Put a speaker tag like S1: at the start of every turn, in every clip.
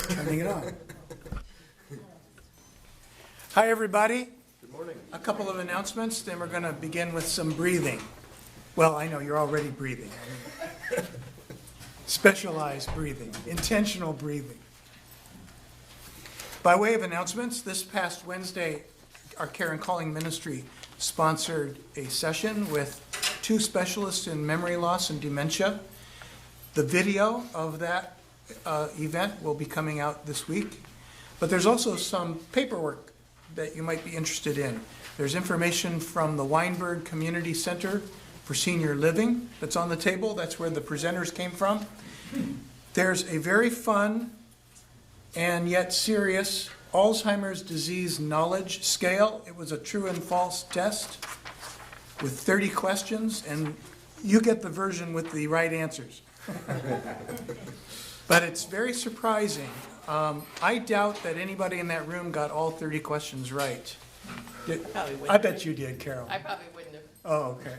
S1: Turning it on. Hi, everybody.
S2: Good morning.
S1: A couple of announcements, then we're going to begin with some breathing. Well, I know you're already breathing. Specialized breathing, intentional breathing. By way of announcements, this past Wednesday, our Care and Calling Ministry sponsored a session with two specialists in memory loss and dementia. The video of that event will be coming out this week, but there's also some paperwork that you might be interested in. There's information from the Weinberg Community Center for Senior Living that's on the table. That's where the presenters came from. There's a very fun and yet serious Alzheimer's disease knowledge scale. It was a true and false test with 30 questions, and you get the version with the right answers. But it's very surprising. I doubt that anybody in that room got all 30 questions right. I bet you did, Carol.
S3: I probably wouldn't have.
S1: Oh, okay.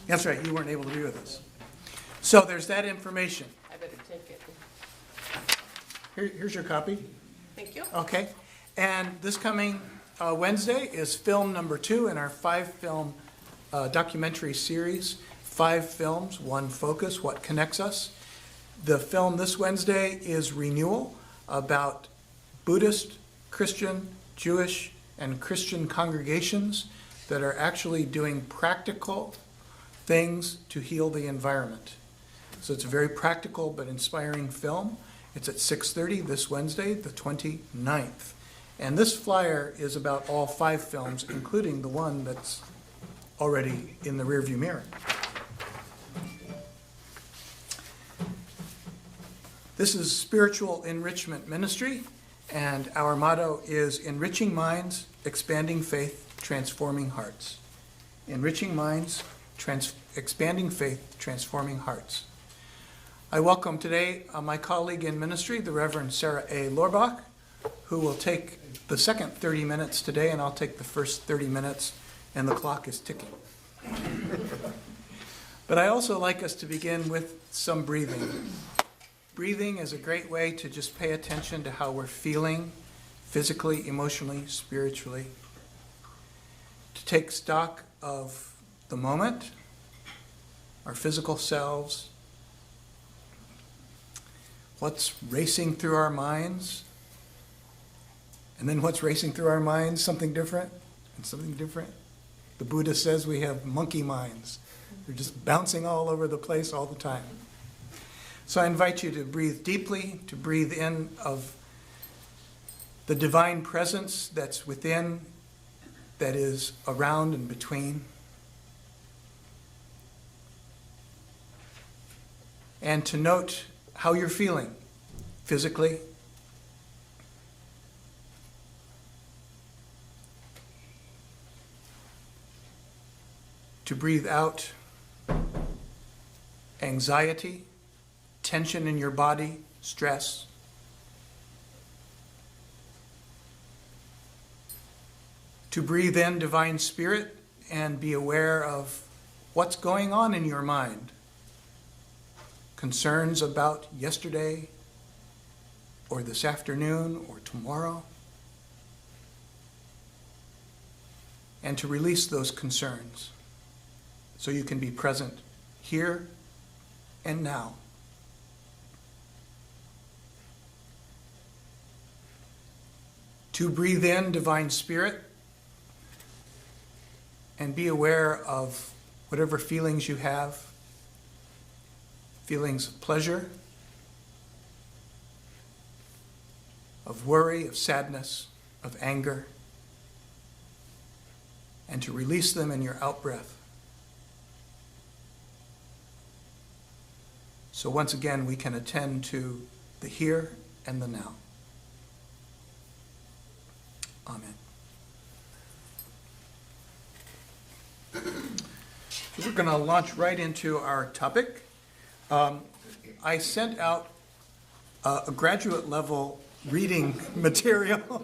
S1: That's right, you weren't able to be with us. So there's that information.
S3: I better take it.
S1: Here's your copy.
S3: Thank you.
S1: Okay. And this coming Wednesday is film number 2 in our 5-film documentary series. 5 films, 1 focus, what connects us. The film this Wednesday is Renewal, about Buddhist, Christian, Jewish, and Christian congregations that are actually doing practical things to heal the environment. So it's a very practical but inspiring film. It's at 6:30 this Wednesday, the 29th. And this flyer is about all 5 films, including the one that's already in the rearview mirror. This is Spiritual Enrichment Ministry, and our motto is Enriching Minds, Expanding Faith, Transforming Hearts. Enriching Minds, Expanding Faith, Transforming Hearts. I welcome today my colleague in ministry, the Reverend Sarah A. Lorbach, who will take the second 30 minutes today, and I'll take the first 30 minutes, and the clock is ticking. But I also like us to begin with some breathing. Breathing is a great way to just pay attention to how we're feeling physically, emotionally, spiritually. To take stock of the moment, our physical selves, what's racing through our minds, and then what's racing through our minds, something different and something different. The Buddha says we have monkey minds. They're just bouncing all over the place all the time. So I invite you to breathe deeply, to breathe in of the divine presence that's within, that is around and between. And to note how you're feeling physically, to breathe out anxiety, tension in your body, stress. To breathe in divine spirit and be aware of what's going on in your mind. Concerns about yesterday or this afternoon or tomorrow. And to release those concerns so you can be present here and now. To breathe in divine spirit and be aware of whatever feelings you have, feelings of pleasure, of worry, of sadness, of anger, and to release them in your out-breath. So once again, we can attend to the here and the now. Amen. We're going to launch right into our topic. I sent out a graduate level reading material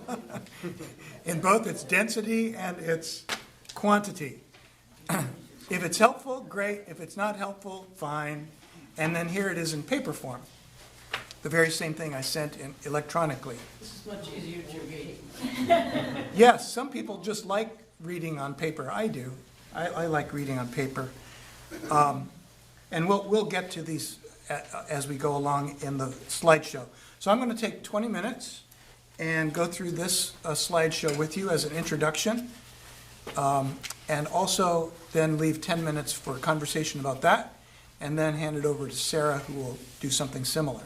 S1: in both its density and its quantity. If it's helpful, great. If it's not helpful, fine. And then here it is in paper form. the very same thing I sent in electronically.
S3: This is much easier to read.
S1: Yes, some people just like reading on paper. I do. I like reading on paper. And we'll get to these as we go along in the slideshow. So I'm going to take 20 minutes and go through this slideshow with you as an introduction, and also then leave 10 minutes for conversation about that, and then hand it over to Sarah, who will do something similar.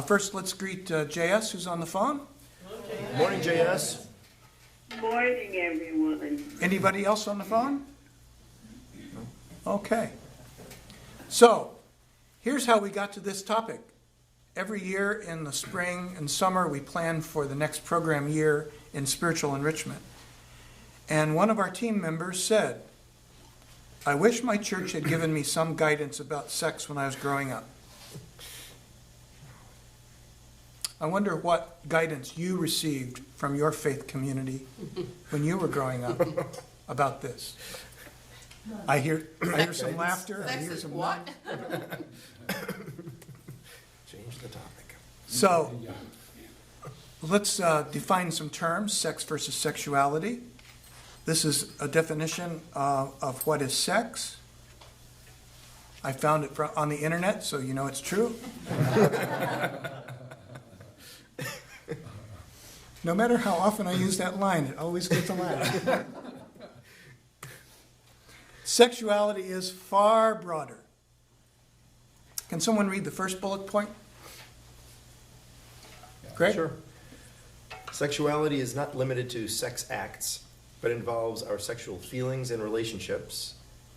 S1: First, let's greet JS, who's on the phone.
S2: Morning, JS.
S4: Morning, everyone.
S1: Anybody else on the phone? Okay. So, here's how we got to this topic. Every year in the spring and summer, we plan for the next program year in spiritual enrichment. And one of our team members said, "I wish my church had given me some guidance about sex when I was growing up." I wonder what guidance you received from your faith community when you were growing up about this. I hear some laughter. I
S3: Sex
S1: hear
S3: is
S1: some
S3: what?
S2: Change the topic.
S1: So, let's define some terms, sex versus sexuality. This is a definition of what is sex. I found it on the internet, so you know it's true. No matter how often I use that line, it always gets a laugh. Sexuality is far broader. Can someone read the first bullet point? Greg?
S2: Sure. Sexuality is not limited to sex acts, but involves our sexual feelings and relationships,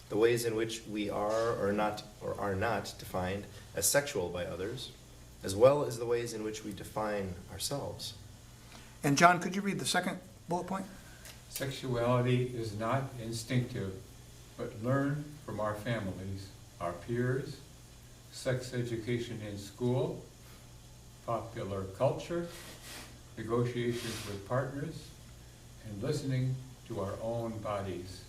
S2: the ways in which we are or are not defined as sexual by others, as well as the ways in which we define ourselves.
S1: And John, could you read the second bullet point?
S5: Sexuality is not instinctive, but learned from our families, our peers, sex education in school, popular culture, negotiations with partners, and listening to our own bodies.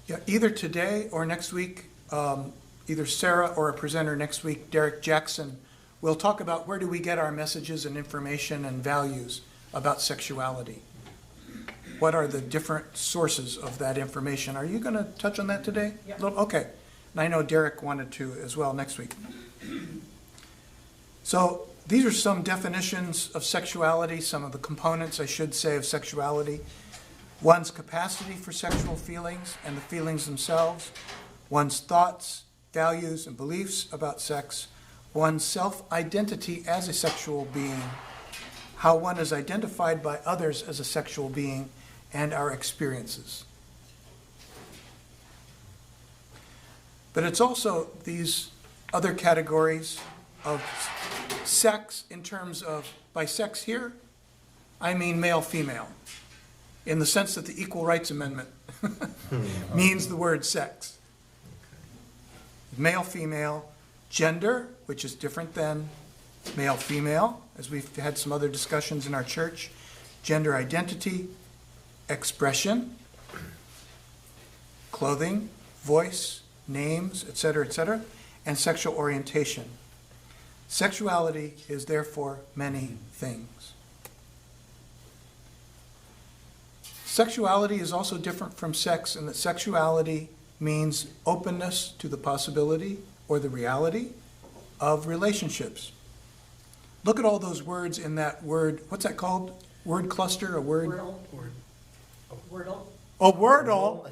S1: Yeah, either today or next week, either Sarah or a presenter next week, Derek Jackson, will talk about where do we get our messages and information and values about sexuality. What are the different sources of that information? Are you going to touch on that today?
S3: Yep.
S1: Okay. And I know Derek wanted to as well next week. So these are some definitions of sexuality, some of the components, I should say, of sexuality. One's capacity for sexual feelings and the feelings themselves, one's thoughts, values, and beliefs about sex, one's self-identity as a sexual being, how one is identified by others as a sexual being, and our experiences. But it's also these other categories of sex in terms of, by sex here, I mean male-female, in the sense that the Equal Rights Amendment means the word sex. Male-female, gender, which is different than male-female, as we've had some other discussions in our church, gender identity, expression, clothing, voice, names, etc., and sexual orientation. Sexuality is therefore many things. Sexuality is also different from sex in that sexuality means openness to the possibility or the reality of relationships. Look at all those words in that word, what's that called? Word cluster, a word?
S3: Wordle.
S1: Oh, Wordle.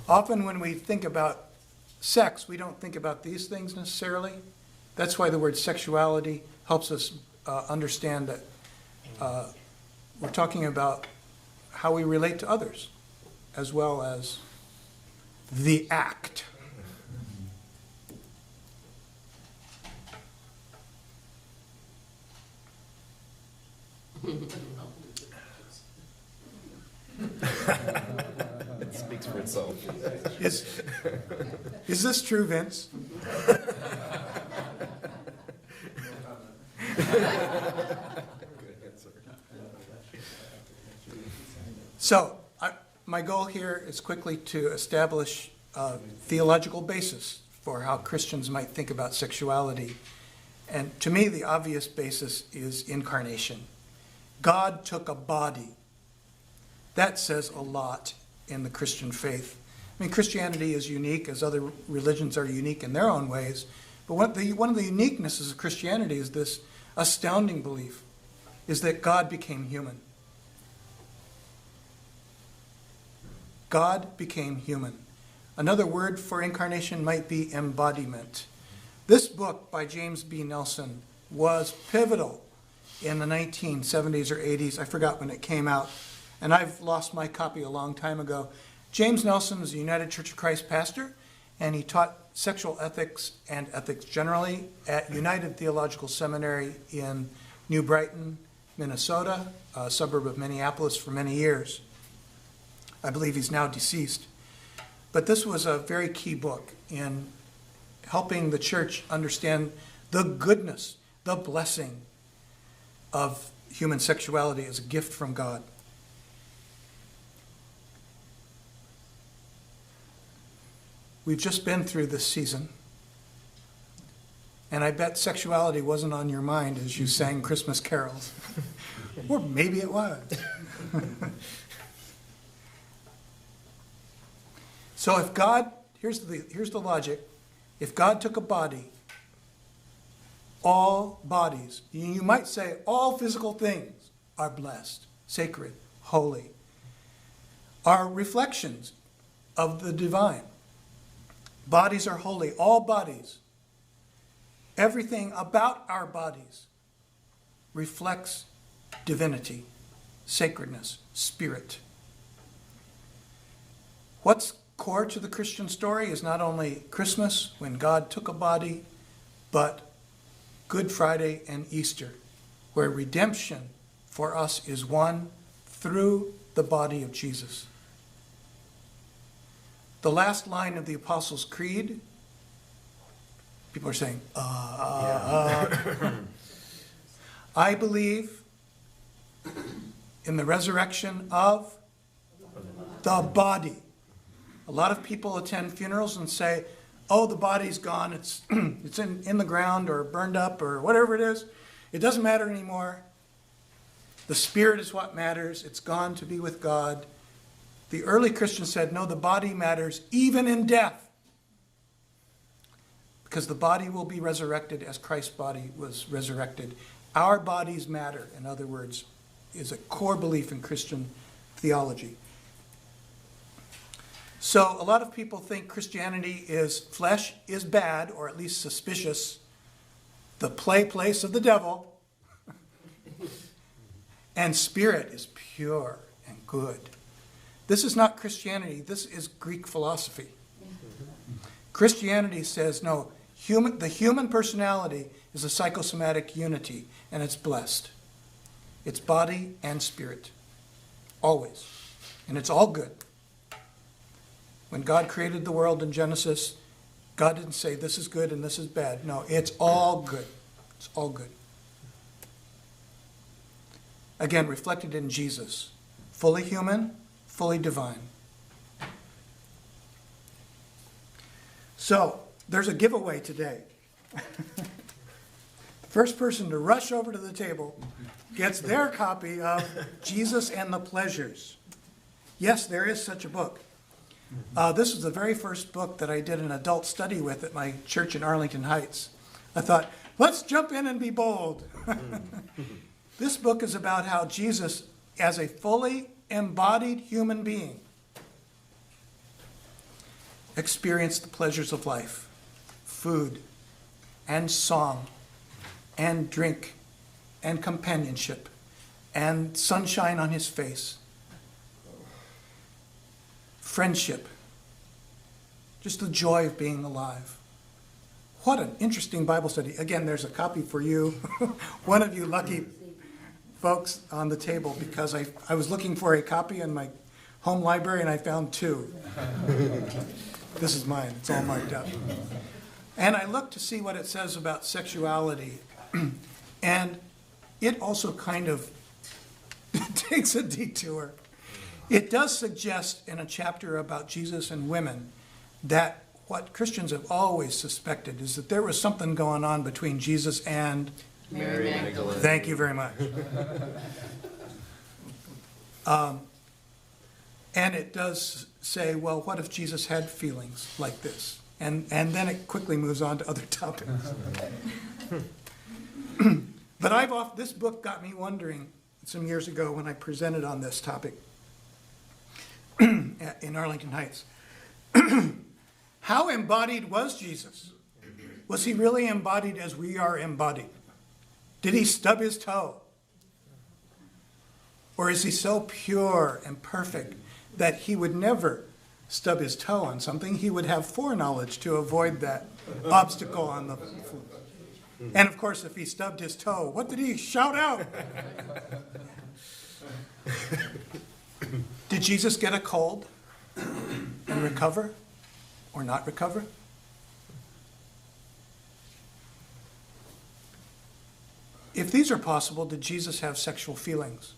S1: Often when we think about sex, we don't think about these things necessarily. That's why the word sexuality helps us understand that we're talking about how we relate to others, as well as the act.
S2: It speaks for itself.
S1: Is this true, Vince? So, my goal here is quickly to establish a theological basis for how Christians might think about sexuality. And to me, the obvious basis is incarnation. God took a body. That says a lot in the Christian faith. I mean, Christianity is unique, as other religions are unique in their own ways. But one of the uniquenesses of Christianity is this astounding belief, is that God became human. God became human. Another word for incarnation might be embodiment. This book by James B. Nelson was pivotal in the 1970s or 80s. I forgot when it came out, and I've lost my copy a long time ago. James Nelson was a United Church of Christ pastor, and he taught sexual ethics and ethics generally at United Theological Seminary in New Brighton, Minnesota, a suburb of Minneapolis, for many years. I believe he's now deceased. But this was a very key book in helping the church understand the goodness, the blessing of human sexuality as a gift from God. We've just been through this season, and I bet sexuality wasn't on your mind as you sang Christmas carols. Or maybe it was. So if God, here's the logic, if God took a body, all bodies, you might say all physical things are blessed, sacred, holy, are reflections of the divine. Bodies are holy, all bodies. Everything about our bodies reflects divinity, sacredness, spirit. What's core to the Christian story is not only Christmas, when God took a body, but Good Friday and Easter, where redemption for us is won through the body of Jesus. The last line of the Apostles' Creed, people are saying, I believe in the resurrection of the body. A lot of people attend funerals and say, oh, the body's gone, it's in the ground or burned up or whatever it is. It doesn't matter anymore. The spirit is what matters. It's gone to be with God. The early Christians said, no, the body matters even in death, because the body will be resurrected as Christ's body was resurrected. Our bodies matter, in other words, is a core belief in Christian theology. So a lot of people think Christianity is flesh is bad, or at least suspicious, the place of the devil, and spirit is pure and good. This is not Christianity. This is Greek philosophy. Christianity says, no, the human personality is a psychosomatic unity, and it's blessed. It's body and spirit, always. And it's all good. When God created the world in Genesis, God didn't say this is good and this is bad. No, it's all good. It's all good. Again, reflected in Jesus. Fully human, fully divine. So, there's a giveaway today. The first person to rush over to the table gets their copy of Jesus and the Pleasures. Yes, there is such a book. This was the very first book that I did an adult study with at my church in Arlington Heights. I thought, let's jump in and be bold. This book is about how Jesus, as a fully embodied human being, experienced the pleasures of life, food and song and drink and companionship and sunshine on his face, friendship, just the joy of being alive. What an interesting Bible study. Again, there's a copy for you, one of you lucky folks on the table, because I was looking for a copy in my home library and I found two. This is mine. It's all marked up. And I looked to see what it says about sexuality, and it also kind of takes a detour. It does suggest in a chapter about Jesus and women that what Christians have always suspected is that there was something going on between Jesus and...
S2: Mary Magdalene.
S1: Thank you very much. And it does say, well, what if Jesus had feelings like this? And then it quickly moves on to other topics. But this book got me wondering some years ago when I presented on this topic in Arlington Heights. How embodied was Jesus? Was he really embodied as we are embodied? Did he stub his toe? Or is he so pure and perfect that he would never stub his toe on something? He would have foreknowledge to avoid that obstacle on the floor. And of course, if he stubbed his toe, what did he shout out? Did Jesus get a cold and recover or not recover? If these are possible, did Jesus have sexual feelings?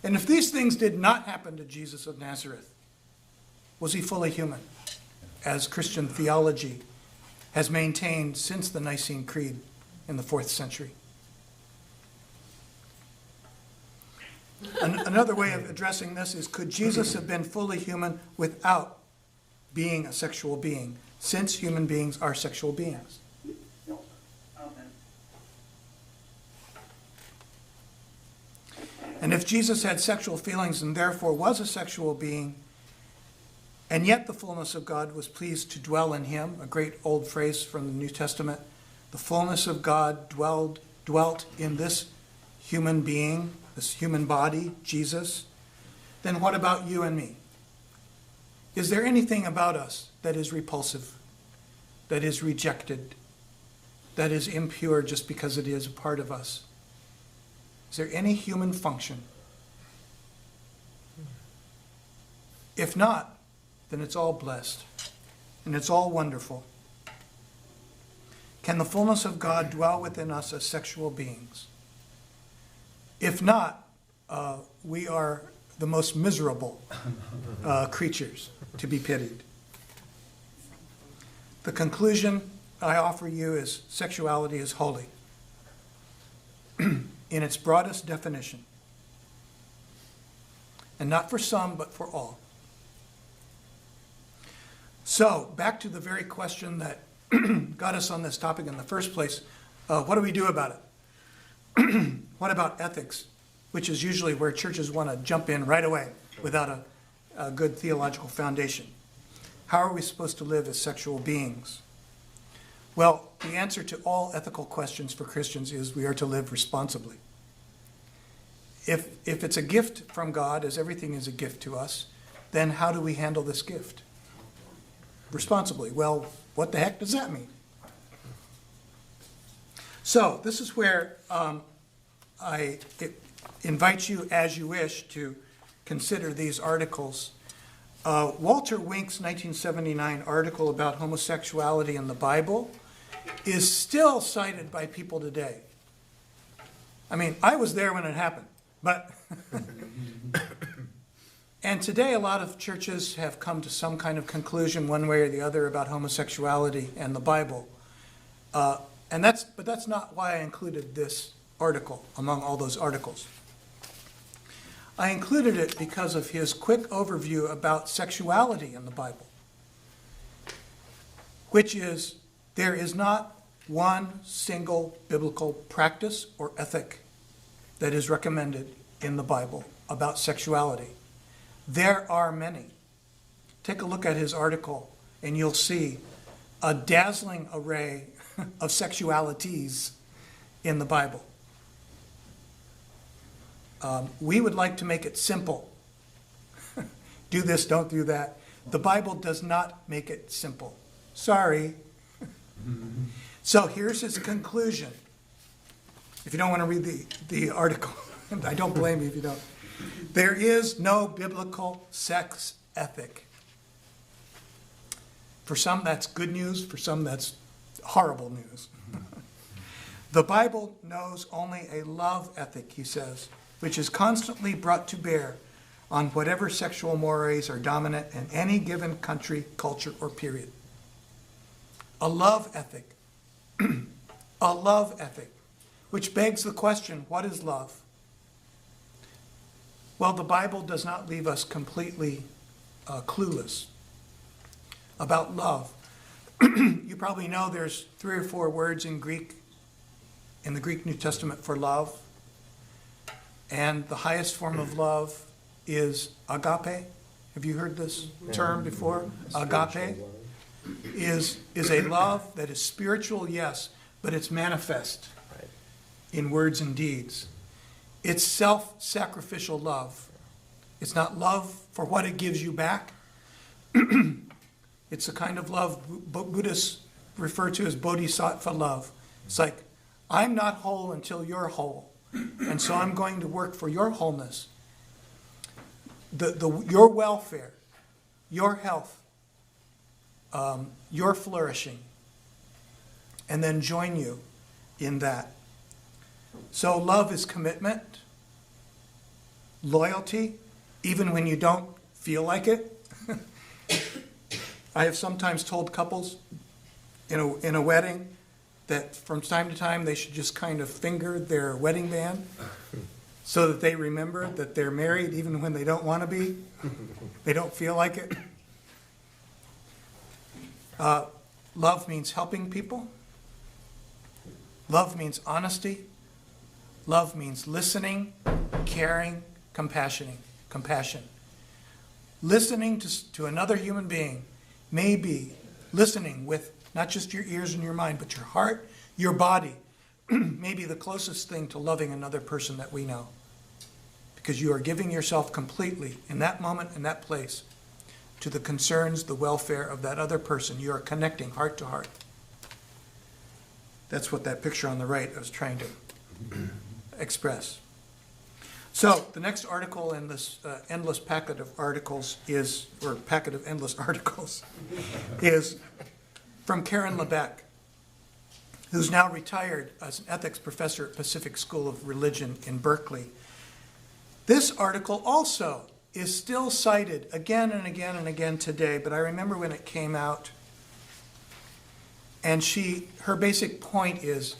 S1: And if these things did not happen to Jesus of Nazareth, was he fully human, as Christian theology has maintained since the Nicene Creed in the 4th century? Another way of addressing this is, could Jesus have been fully human without being a sexual being, since human beings are sexual beings? And if Jesus had sexual feelings and therefore was a sexual being, and yet the fullness of God was pleased to dwell in him, a great old phrase from the New Testament, the fullness of God dwelt in this human being, this human body, Jesus, then what about you and me? Is there anything about us that is repulsive, that is rejected, that is impure just because it is a part of us? Is there any human function? If not, then it's all blessed and it's all wonderful. Can the fullness of God dwell within us as sexual beings? If not, we are the most miserable creatures to be pitied. The conclusion I offer you is sexuality is holy in its broadest definition. And not for some, but for all. So, back to the very question that got us on this topic in the first place. What do we do about it? What about ethics, which is usually where churches want to jump in right away without a good theological foundation? How are we supposed to live as sexual beings? Well, the answer to all ethical questions for Christians is we are to live responsibly. If it's a gift from God, as everything is a gift to us, then how do we handle this gift? Responsibly. Well, what the heck does that mean? So this is where I invite you, as you wish, to consider these articles. Walter Wink's 1979 article about homosexuality in the Bible is still cited by people today. I mean, I was there when it happened, but... And today a lot of churches have come to some kind of conclusion one way or the other about homosexuality and the Bible. But that's not why I included this article among all those articles. I included it because of his quick overview about sexuality in the Bible, which is there is not one single biblical practice or ethic that is recommended in the Bible about sexuality. There are many. Take a look at his article and you'll see a dazzling array of sexualities in the Bible. We would like to make it simple. Do this, don't do that. The Bible does not make it simple. Sorry. So here's his conclusion. If you don't want to read the article, I don't blame you if you don't. There is no biblical sex ethic. For some, that's good news. For some, that's horrible news. The Bible knows only a love ethic, he says, which is constantly brought to bear on whatever sexual mores are dominant in any given country, culture, or period. A love ethic. A love ethic, which begs the question, what is love? Well, the Bible does not leave us completely clueless about love. You probably know there's 3 or 4 words in the Greek New Testament for love. And the highest form of love is agape. Have you heard this term before? Agape is a love that is spiritual, yes, but it's manifest in words and deeds. It's self-sacrificial love. It's not love for what it gives you back. It's a kind of love Buddhists refer to as bodhisattva love. It's like, I'm not whole until you're whole, and so I'm going to work for your wholeness, your welfare, your health, your flourishing, and then join you in that. So love is commitment, loyalty, even when you don't feel like it. I have sometimes told couples in a wedding that from time to time they should just kind of finger their wedding band so that they remember that they're married even when they don't want to be. They don't feel like it. Love means helping people. Love means honesty. Love means listening, caring, compassion. Listening to another human being may be listening with not just your ears and your mind, but your heart, your body, may be the closest thing to loving another person that we know. Because you are giving yourself completely in that moment, in that place, to the concerns, the welfare of that other person. You are connecting heart to heart. That's what that picture on the right was trying to express. So the next article in this endless packet of articles is from Karen LeBeck, who's now retired as an ethics professor at Pacific School of Religion in Berkeley. This article also is still cited again and again and again today, but I remember when it came out, and her basic point is,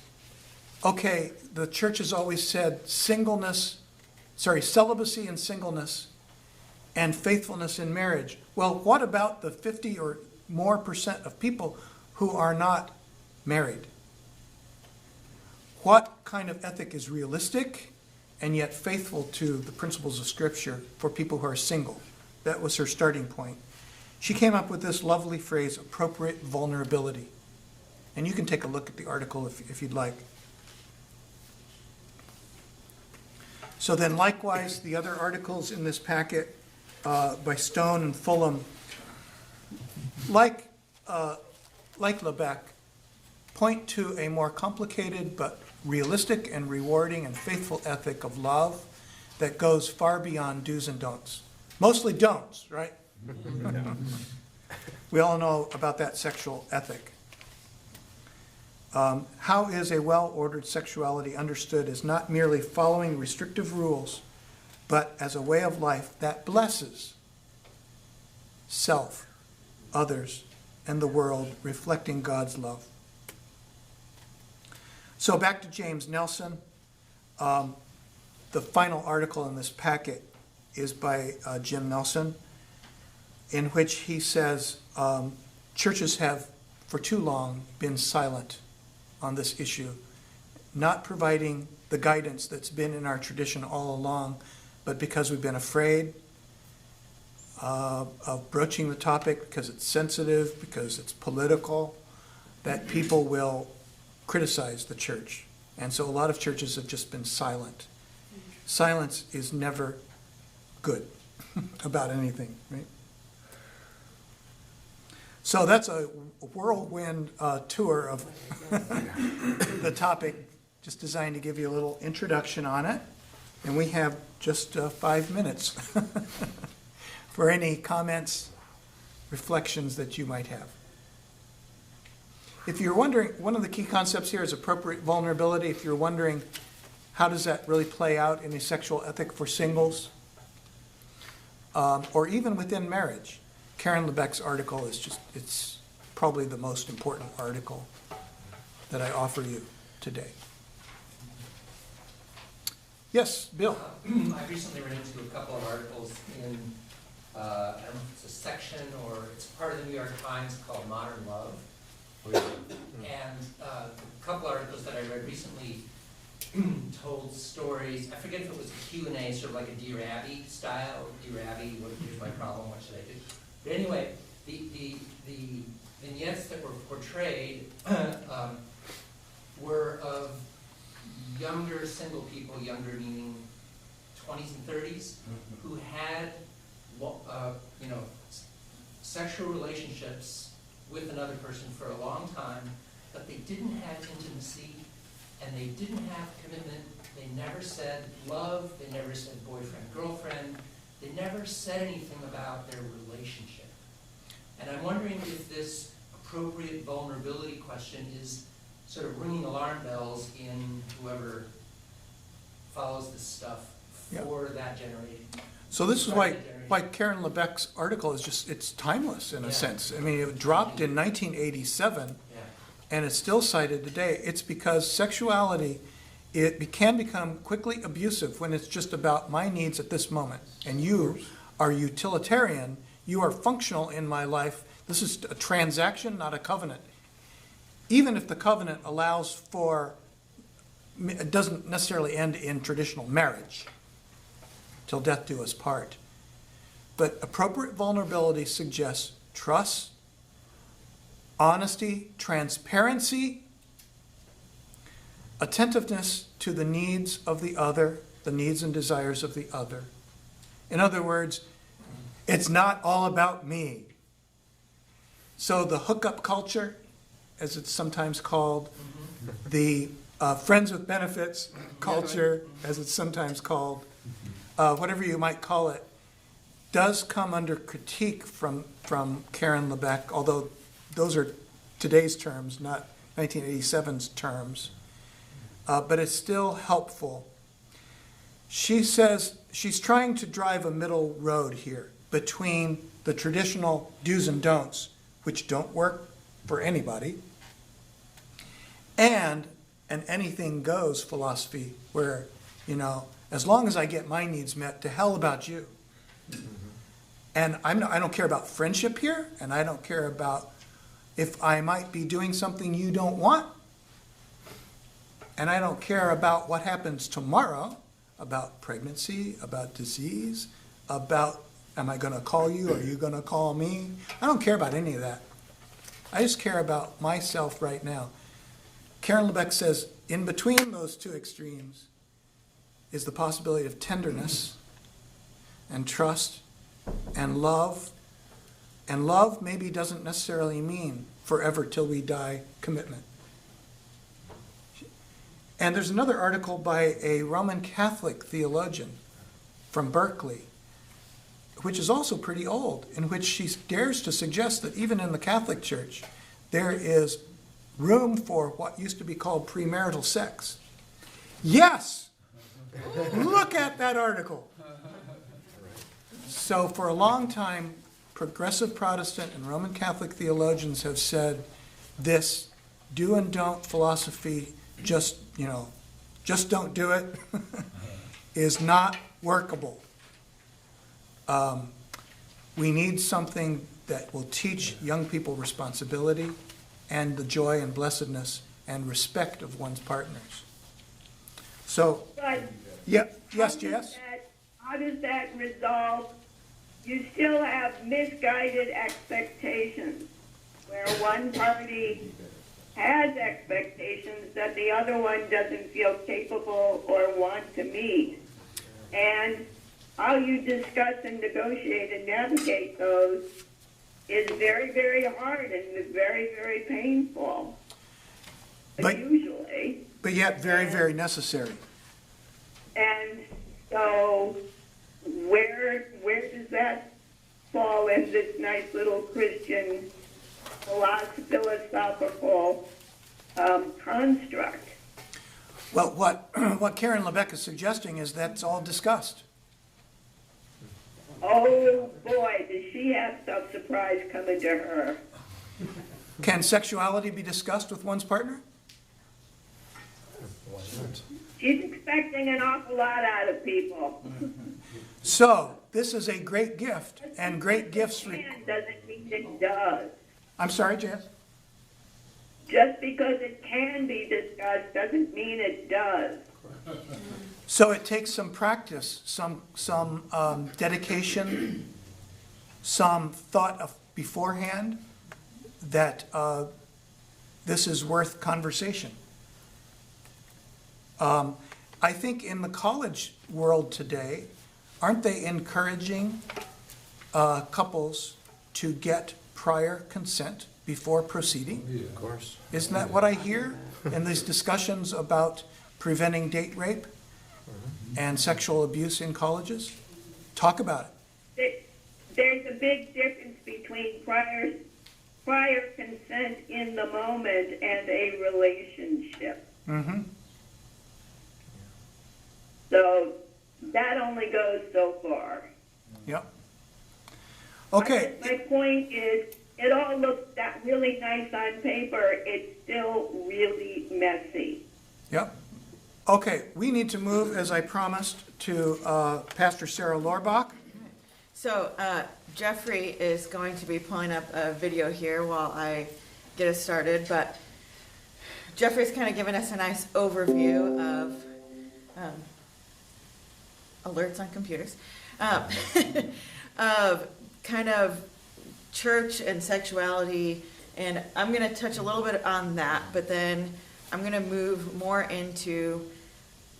S1: okay, the church has always said celibacy and singleness and faithfulness in marriage. Well, what about the 50 or more % of people who are not married? What kind of ethic is realistic and yet faithful to the principles of Scripture for people who are single? That was her starting point. She came up with this lovely phrase, appropriate vulnerability. And you can take a look at the article if you'd like. So then likewise, the other articles in this packet by Stone and Fulham, like LeBeck, point to a more complicated but realistic and rewarding and faithful ethic of love that goes far beyond do's and don'ts. Mostly don'ts, right? We all know about that sexual ethic. How is a well-ordered sexuality understood as not merely following restrictive rules, but as a way of life that blesses self, others, and the world, reflecting God's love? So back to James Nelson. The final article in this packet is by Jim Nelson, in which he says churches have for too long been silent on this issue, not providing the guidance that's been in our tradition all along, but because we've been afraid of broaching the topic, because it's sensitive, because it's political, that people will criticize the church. And so a lot of churches have just been silent. Silence is never good about anything, right? So that's a whirlwind tour of the topic, just designed to give you a little introduction on it. And we have just 5 minutes for any comments, reflections that you might have. If you're wondering, one of the key concepts here is appropriate vulnerability. If you're wondering, how does that really play out in a sexual ethic for singles? or even within marriage. Karen LeBeck's article is it's probably the most important article that I offer you today. Yes, Bill?
S6: I recently ran into a couple of articles in, I don't know if it's a section or it's part of the New York Times called Modern Love. And a couple articles that I read recently told stories. I forget if it was a Q&A, sort of like a Dear Abby style. Dear Abby, here's my problem, what should I do? But anyway, the vignettes that were portrayed were of younger single people, younger meaning 20s and 30s, who had, sexual relationships with another person for a long time, but they didn't have intimacy and they didn't have commitment. They never said love. They never said boyfriend, girlfriend. They never said anything about their relationship. And I'm wondering if this appropriate vulnerability question is sort of ringing alarm bells in whoever follows this stuff for that generation.
S1: So this is why Karen LeBeck's article is it's timeless in a sense. I mean, it dropped in 1987, and it's still cited today. It's because sexuality, can become quickly abusive when it's just about my needs at this moment. And you are utilitarian, you are functional in my life. This is a transaction, not a covenant. Even if the covenant allows for, it doesn't necessarily end in traditional marriage, till death do us part. But appropriate vulnerability suggests trust, honesty, transparency, attentiveness to the needs of the other, the needs and desires of the other. In other words, it's not all about me. So the hookup culture, as it's sometimes called, the friends with benefits culture, as it's sometimes called, whatever you might call it, does come under critique from Karen LeBeck, although those are today's terms, not 1987's terms. But it's still helpful. She says she's trying to drive a middle road here between the traditional do's and don'ts, which don't work for anybody, and an anything goes philosophy where, as long as I get my needs met, to hell about you. And I don't care about friendship here, and I don't care about if I might be doing something you don't want, and I don't care about what happens tomorrow, about pregnancy, about disease, about am I going to call you, are you going to call me? I don't care about any of that. I just care about myself right now. Karen LeBeck says, in between those two extremes is the possibility of tenderness and trust and love. And love maybe doesn't necessarily mean forever till we die commitment. And there's another article by a Roman Catholic theologian from Berkeley, which is also pretty old, in which she dares to suggest that even in the Catholic Church, there is room for what used to be called premarital sex. Yes! Look at that article. So for a long time, progressive Protestant and Roman Catholic theologians have said this do and don't philosophy, just don't do it, is not workable. We need something that will teach young people responsibility and the joy and blessedness and respect of one's partners. So,
S4: But
S1: yes, Jess?
S4: how does that resolve? You still have misguided expectations, where one party has expectations that the other one doesn't feel capable or want to meet. And how you discuss and negotiate and navigate those is very, very hard and very, very painful, usually.
S1: But yet very, very necessary.
S4: And so where does that fall in this nice little Christian philosophical construct?
S1: Well, what Karen LeBeck is suggesting is that's all discussed.
S4: Oh boy, does she have some surprise coming to her.
S1: Can sexuality be discussed with one's partner?
S2: Why not?
S4: She's expecting an awful lot out of people.
S1: So, this is a great gift, and great gifts...
S4: And doesn't mean it does.
S1: I'm sorry, Jan?
S4: Just because it can be discussed doesn't mean it does.
S1: So it takes some practice, some dedication, some thought of beforehand that this is worth conversation. I think in the college world today, aren't they encouraging couples to get prior consent before proceeding?
S2: Of course.
S1: Isn't that what I hear in these discussions about preventing date rape and sexual abuse in colleges? Talk about it.
S4: There's a big difference between prior consent in the moment and a relationship.
S1: Mm-hmm.
S4: So that only goes so far.
S1: Yep. Okay.
S4: My point is, it all looks that really nice on paper. It's still really messy.
S1: Yep. Okay, we need to move, as I promised, to Pastor Sarah Lorbach.
S7: So Jeffrey is going to be pulling up a video here while I get us started, but Jeffrey's kind of given us a nice overview of alerts on computers, of kind of church and sexuality, and I'm going to touch a little bit on that, but then I'm going to move more into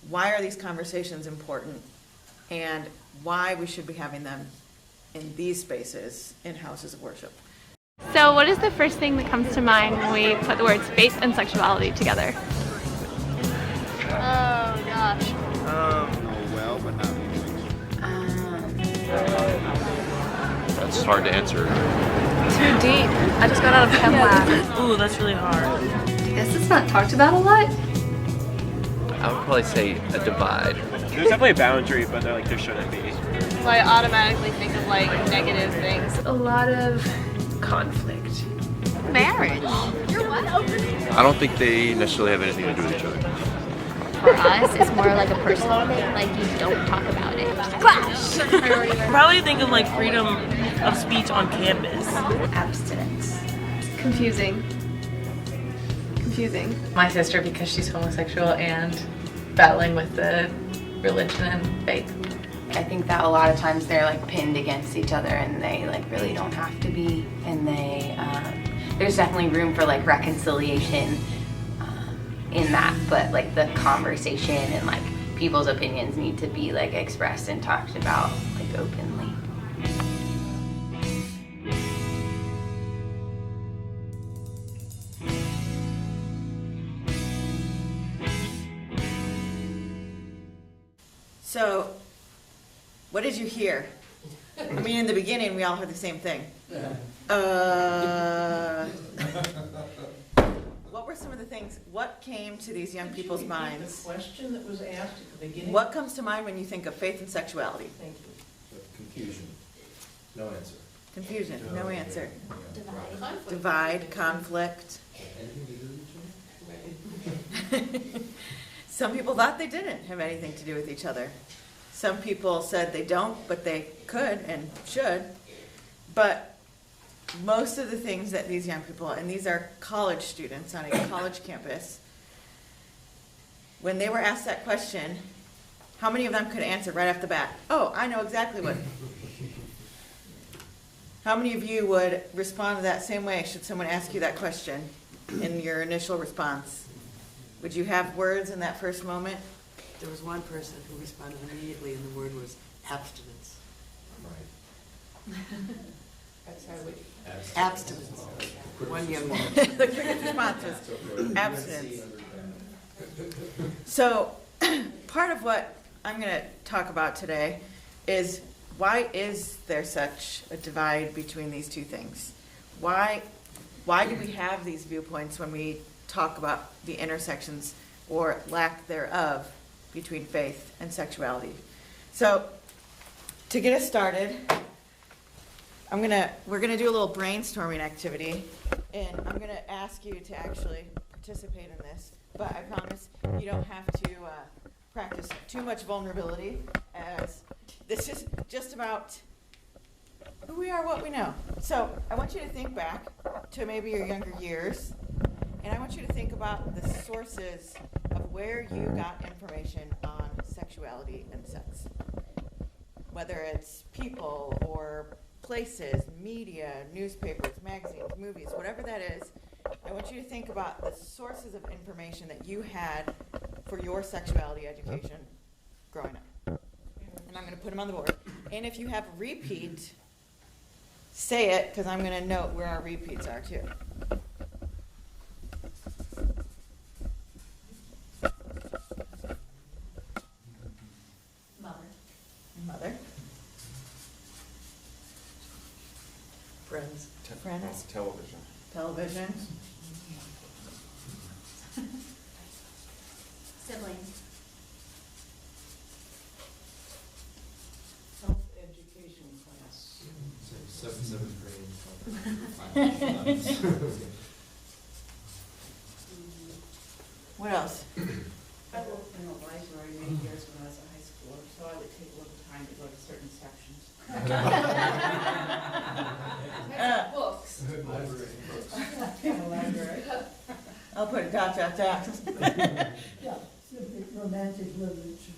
S7: why are these conversations important and why we should be having them in these spaces in houses of worship.
S8: So what is the first thing that comes to mind when we put the words faith and sexuality together? Oh gosh.
S9: Well, but not
S10: That's hard to answer.
S8: Too deep. I just got out of chem lab.
S3: Ooh, that's really hard.
S8: I guess it's not talked about a lot.
S10: I would probably say a divide.
S9: There's definitely a boundary, but there shouldn't be.
S8: So I automatically think of like negative things. A lot of conflict. Marriage. You're what?
S10: I don't think they necessarily have anything to do with each other.
S11: For us, it's more like a personal thing, like you don't talk about it. Clash!
S3: Probably think of like freedom of speech on campus.
S11: Abstinence.
S8: Confusing.
S12: My sister, because she's homosexual and battling with the religion and faith.
S11: I think that a lot of times they're like pinned against each other and they like really don't have to be, and they there's definitely room for like reconciliation in that, but like the conversation and like people's opinions need to be like expressed and talked about like openly.
S7: So, what did you hear? I mean, in the beginning, we all heard the same thing. What were some of the things, what came to these young people's minds?
S6: The question that was asked at the beginning?
S7: What comes to mind when you think of faith and sexuality?
S6: Thank you.
S2: Confusion. No answer.
S7: Confusion, no answer.
S11: Divide.
S7: Divide, conflict. Some people thought they didn't have anything to do with each other. Some people said they don't, but they could and should. But most of the things that these young people, and these are college students on a college campus, when they were asked that question, how many of them could answer right off the bat? Oh, I know exactly what. How many of you would respond to that same way should someone ask you that question in your initial response? Would you have words in that first moment?
S3: There was one person who responded immediately, and the word was abstinence.
S2: Right.
S3: Abstinence. One young woman.
S7: The quickest response was abstinence. So, part of what I'm going to talk about today is why is there such a divide between these two things? Why do we have these viewpoints when we talk about the intersections or lack thereof between faith and sexuality? So, to get us started, we're gonna do a little brainstorming activity, and I'm gonna ask you to actually participate in this, but I promise you don't have to practice too much vulnerability, as this is just about who we are, what we know. So I want you to think back to maybe your younger years, and I want you to think about the sources of where you got information on sexuality and sex. Whether it's people or places, media, newspapers, magazines, movies, whatever that is, I want you to think about the sources of information that you had for your sexuality education growing up. And I'm going to put them on the board. And if you have a repeat, say it, because I'm going to note where our repeats are too. Mother.
S3: Friends.
S7: Friends.
S2: Television.
S7: Television.
S13: Siblings.
S3: Self-education class.
S2: Seventh grade.
S7: What else?
S14: I worked in a library many years when I was a high schooler, so I would take a little time to go to certain sections. Books.
S3: Library.
S7: I'll put a dot, dot, dot.
S14: Yeah, simply romantic literature.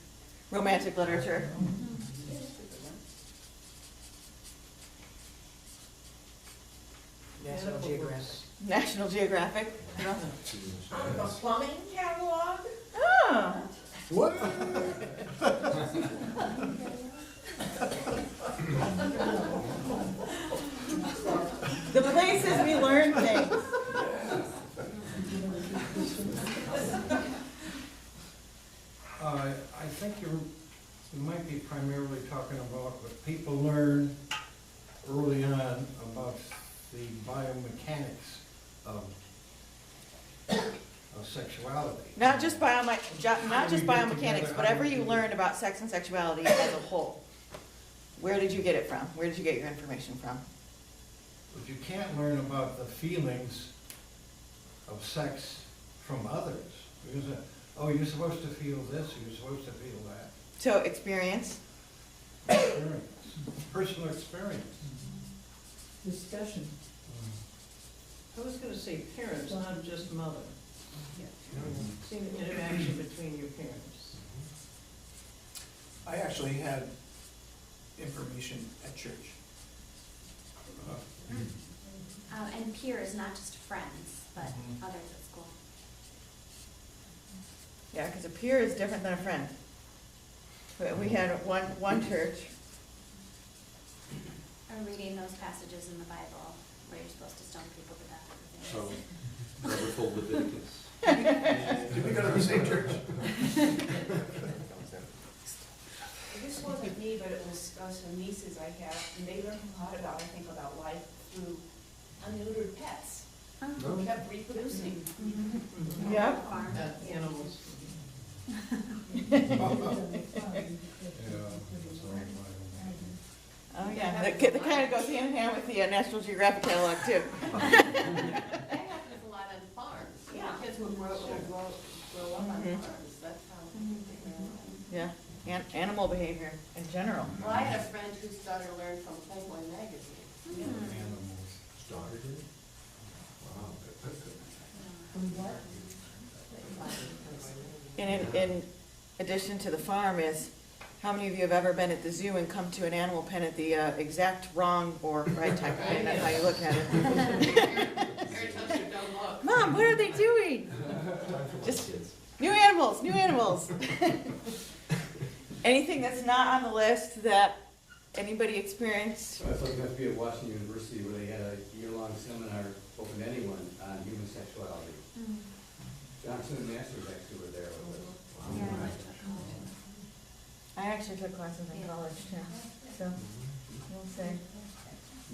S7: Romantic literature.
S3: National Geographic.
S7: National Geographic.
S14: A plumbing catalog?
S7: Oh.
S1: What?
S7: The places we learn things.
S15: I think you might be primarily talking about what people learn early on about the biomechanics of sexuality.
S7: Not just biomechanics, whatever you learn about sex and sexuality as a whole. Where did you get it from? Where did you get your information from?
S15: But you can't learn about the feelings of sex from others. Because, you're supposed to feel this, you're supposed to feel that.
S7: So experience.
S15: Experience. Personal experience.
S14: Discussion.
S3: I was going to say parents, not just mother. See the interaction between your parents.
S1: I actually had information at church.
S13: And peers, not just friends, but others at school.
S7: Yeah, because a peer is different than a friend. We had one church.
S13: Or reading those passages in the Bible where you're supposed to stone people to death for things.
S2: Wonderful Leviticus.
S1: Did we go to the same church?
S14: This wasn't me, but it was some nieces I have, and they learned a lot about life through unneutered pets who kept reproducing.
S7: Yeah.
S3: Animals.
S7: Oh, yeah. That kind of goes hand in hand with the National Geographic catalog, too.
S14: That happens a lot on farms. Yeah. Kids will grow up on farms. That's how they learn.
S7: Yeah, animal behavior in general.
S14: Well, I had a friend whose daughter learned from Playboy magazine.
S2: Animals. Daughter did? Wow.
S7: And in addition to the farm is, how many of you have ever been at the zoo and come to an animal pen at the exact wrong or right time, depending on how you look at it? Mom, what are they doing? Just new animals. Anything that's not on the list that anybody experienced?
S16: I was lucky enough to be at Washington University where they had a year-long seminar open to anyone on human sexuality. Johnson and Masters actually were there with us.
S7: I actually took classes in college too, so we'll see.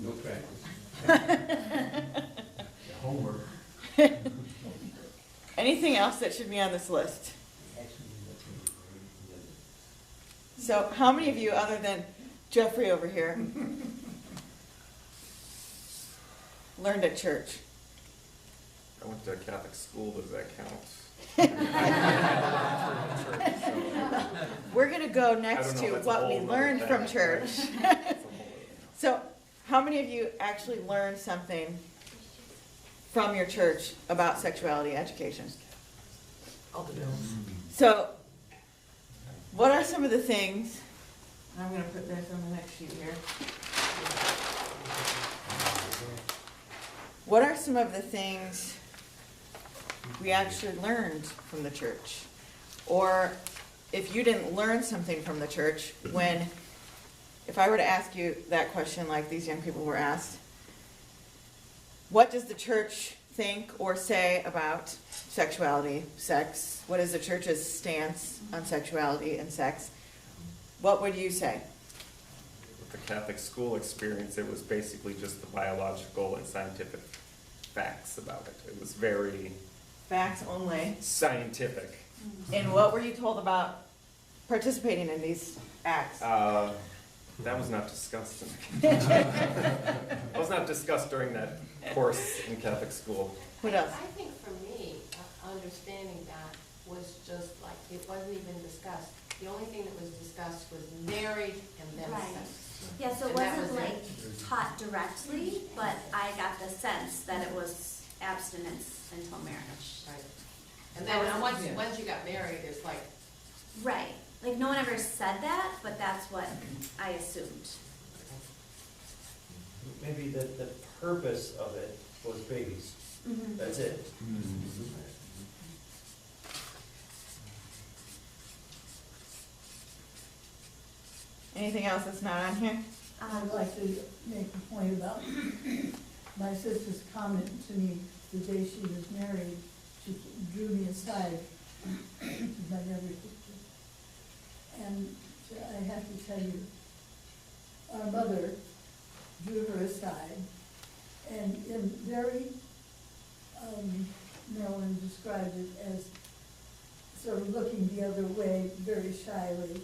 S16: No practice.
S2: Homework.
S7: Anything else that should be on this list? So how many of you, other than Jeffrey over here learned at church?
S9: I went to a Catholic school, does that count?
S7: We're gonna go
S9: I
S7: next
S9: don't know,
S7: to
S9: that's a
S7: what
S9: whole
S7: we
S9: nother
S7: learned
S9: thing,
S7: from
S9: right?
S7: church.
S9: That's a whole other thing.
S7: So, how many of you actually learned something from your church about sexuality education? So, what are some of the things, I'm gonna put this on the next sheet here. What are some of the things we actually learned from the church? Or if you didn't learn something from the church, if I were to ask you that question like these young people were asked, what does the church think or say about sexuality, sex? What is the church's stance on sexuality and sex? What would you say?
S9: With the Catholic school experience, it was basically just the biological and scientific facts about it. It was very
S7: Facts only.
S9: scientific.
S7: And what were you told about participating in these acts?
S9: That was not discussed. That was not discussed during that course in Catholic school.
S7: What else?
S17: I think for me, understanding that was just like, it wasn't even discussed. The only thing that was discussed was married and then
S13: Right.
S17: sex.
S13: Yeah, so it
S17: And that
S13: wasn't
S17: was
S13: like
S17: it.
S13: taught directly, but I got the sense that it was abstinence until marriage.
S17: Right. And then once you got married, it's like,
S13: Right, like no one ever said that, but that's what I assumed.
S18: Maybe the purpose of it was babies.
S13: Mhm.
S18: That's it.
S7: Anything else that's not on here?
S19: I'd like to make a point about my sister's comment to me the day she was married. She drew me aside, because I never did. And I have to tell you, our mother drew her aside, and in very, Marilyn described it as sort of looking the other way, very shyly,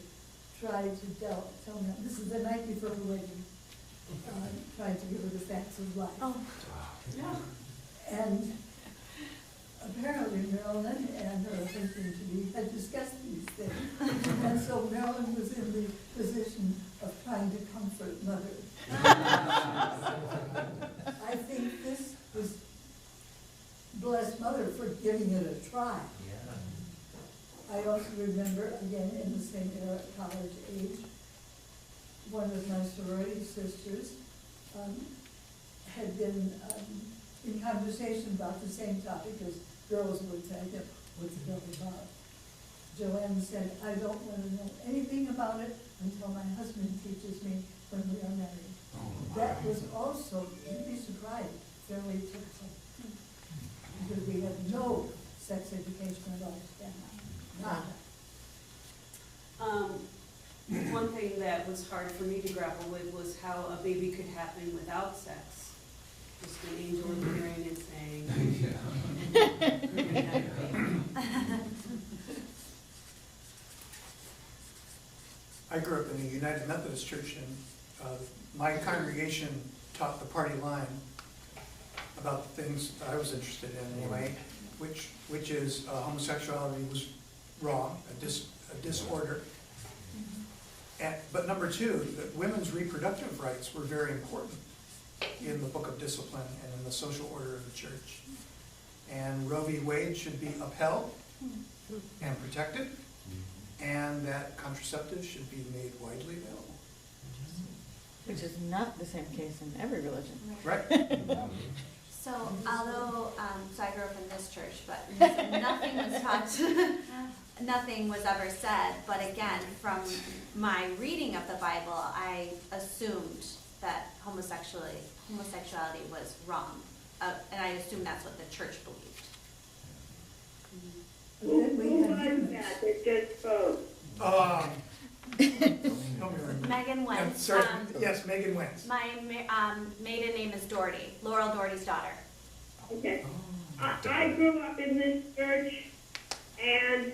S19: tried to tell me, this is the night before her wedding, tried to give her the facts of life.
S13: Oh.
S19: Yeah. And apparently Marilyn and her husband to be had discussed these things. And so Marilyn was in the position of trying to comfort Mother. I think this was, bless Mother for giving it a try. I also remember, again, in the same era, college age, one of my sorority sisters had been in conversation about the same topic as girls would say, what's it all about? Joanne said, I don't want to know anything about it until my husband teaches me when we are married. That was also, you'd be surprised, fairly typical. Because we had no sex education at all.
S20: One thing that was hard for me to grapple with was how a baby could happen without sex. Just an angel appearing and saying,
S1: I grew up in a United Methodist church, and my congregation taught the party line about the things that I was interested in anyway, which is homosexuality was wrong, a disorder. But number two, that women's reproductive rights were very important in the Book of Discipline and in the social order of the church. And Roe v. Wade should be upheld and protected, and that contraceptives should be made widely available.
S7: Which is not the same case in every religion.
S1: Right.
S13: So although, so I grew up in this church, but nothing was taught, nothing was ever said. But again, from my reading of the Bible, I assumed that homosexuality was wrong. And I assumed that's what the church believed.
S4: Who was that just spoke?
S13: Megan Wentz.
S1: Sorry, yes, Megan Wentz.
S13: My maiden name is Doherty, Laurel Doherty's daughter.
S4: Okay. I grew up in this church, and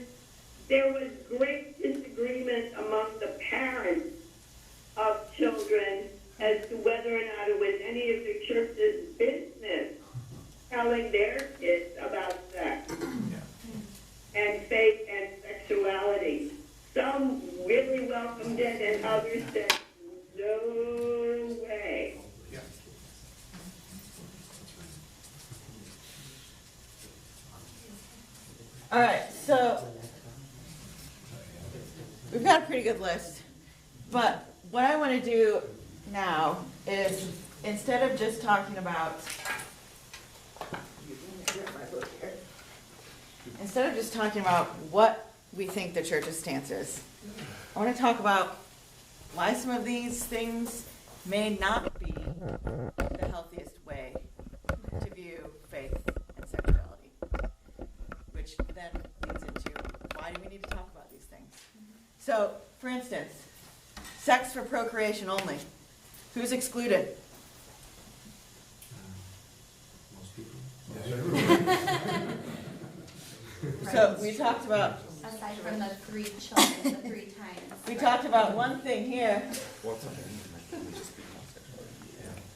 S4: there was great disagreement among the parents of children faith and sexuality. Some really welcomed it and others said, no way.
S7: All right, so we've got a pretty good list, but what I want to do now is, instead of just talking about, what we think the church's stance is, I want to talk about why some of these things may not be the healthiest way to view faith and sexuality, which then leads into why do we need to talk about these things. So, for instance, sex for procreation only. Who's excluded?
S15: Most people.
S7: So we talked about,
S13: Aside from the 3 children, the 3 times.
S7: we talked about one thing here.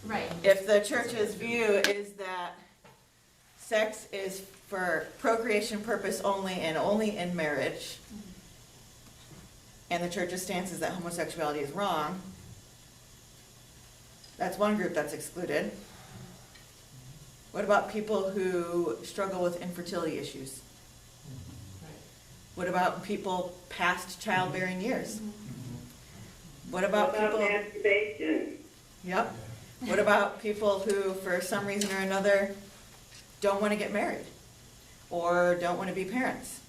S13: Right.
S7: If the church's view is that sex is for procreation purpose only and only in marriage, and the church's stance is that homosexuality is wrong, that's one group that's excluded. What about people who struggle with infertility issues? What about people past childbearing years? What about people?
S4: Masturbation?
S7: Yep. What about people who, for some reason or another, don't want to get married or don't want to be parents?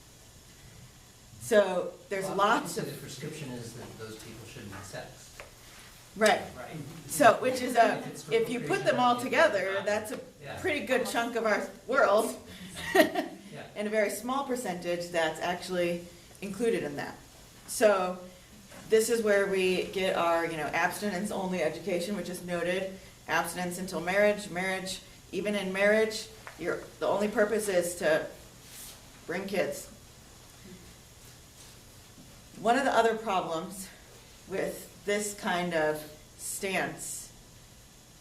S7: So there's lots of.
S6: The prescription is that those people shouldn't have sex.
S7: Right.
S6: Right.
S7: So, which is if you put them all together, that's a pretty good chunk of our world. And a very small percentage that's actually included in that. So this is where we get our, abstinence-only education, which is noted. Abstinence until marriage. Marriage, even in marriage, the only purpose is to bring kids. One of the other problems with this kind of stance,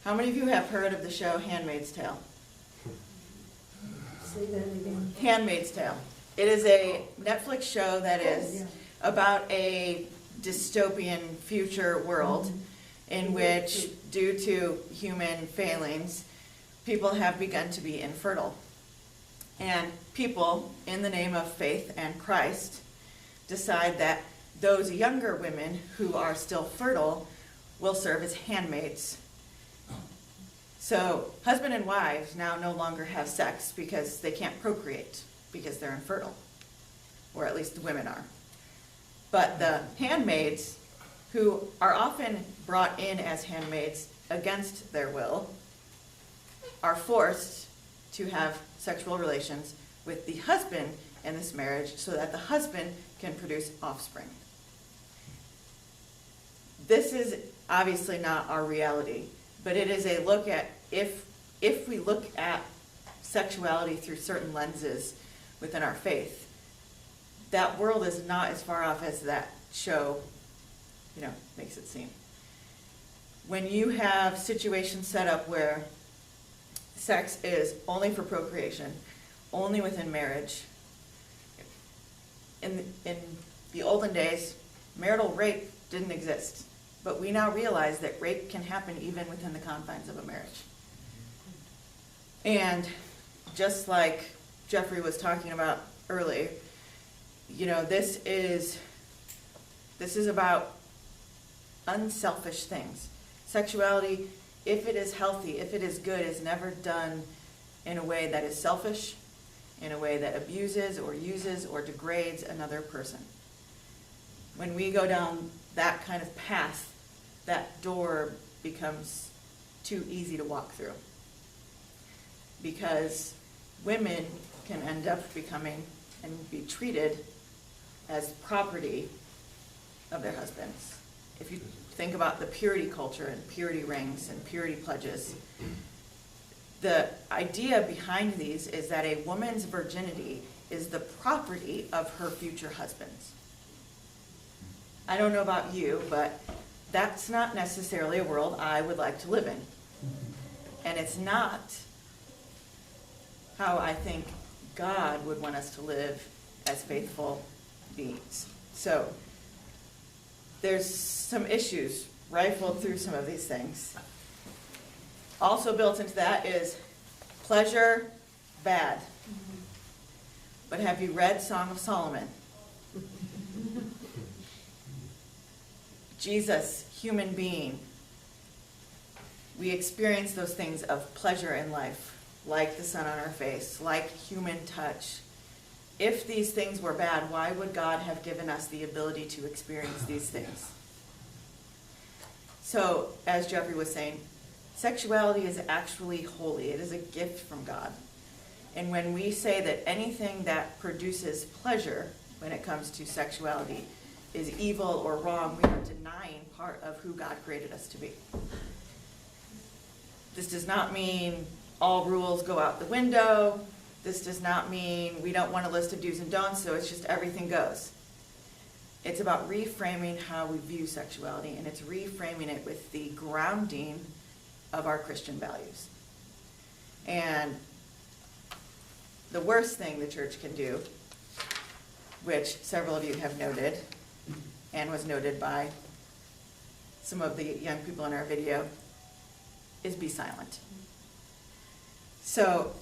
S7: how many of you have heard of the show Handmaid's Tale?
S19: Say that again.
S7: Handmaid's Tale. It is a Netflix show that is about a dystopian future world in which, due to human failings, people have begun to be infertile. And people, in the name of faith and Christ, decide that those younger women who are still fertile will serve as handmaids. So husband and wives now no longer have sex because they can't procreate because they're infertile, or at least the women are. But the handmaids, who are often brought in as handmaids against their will, are forced to have sexual relations with the husband in this marriage so that the husband can produce offspring. This is obviously not our reality, but it is a look at, if we look at sexuality through certain lenses within our faith, that world is not as far off as that show, makes it seem. When you have situations set up where sex is only for procreation, only within marriage, in the olden days, marital rape didn't exist. But we now realize that rape can happen even within the confines of a marriage. And just like Jeffrey was talking about earlier, this is about unselfish things. Sexuality, if it is healthy, if it is good, is never done in a way that is selfish, in a way that abuses or uses or degrades another person. When we go down that kind of path, that door becomes too easy to walk through. Because women can end up becoming and be treated as property of their husbands. If you think about the purity culture and purity rings and purity pledges, the idea behind these is that a woman's virginity is the property of her future husbands. I don't know about you, but that's not necessarily a world I would like to live in. And it's not how I think God would want us to live as faithful beings. So there's some issues rifled through some of these things. Also built into that is pleasure, bad. But have you read Song of Solomon? Jesus, human being. We experience those things of pleasure in life, like the sun on our face, like human touch. If these things were bad, why would God have given us the ability to experience these things? So, as Jeffrey was saying, sexuality is actually holy. It is a gift from God. And when we say that anything that produces pleasure when it comes to sexuality is evil or wrong, we are denying part of who God created us to be. This does not mean all rules go out the window. This does not mean we don't want a list of do's and don'ts, so it's just everything goes. It's about reframing how we view sexuality, and it's reframing it with the grounding of our Christian values. And the worst thing the church can do, which several of you have noted, and was noted by some of the young people in our video, is be silent. So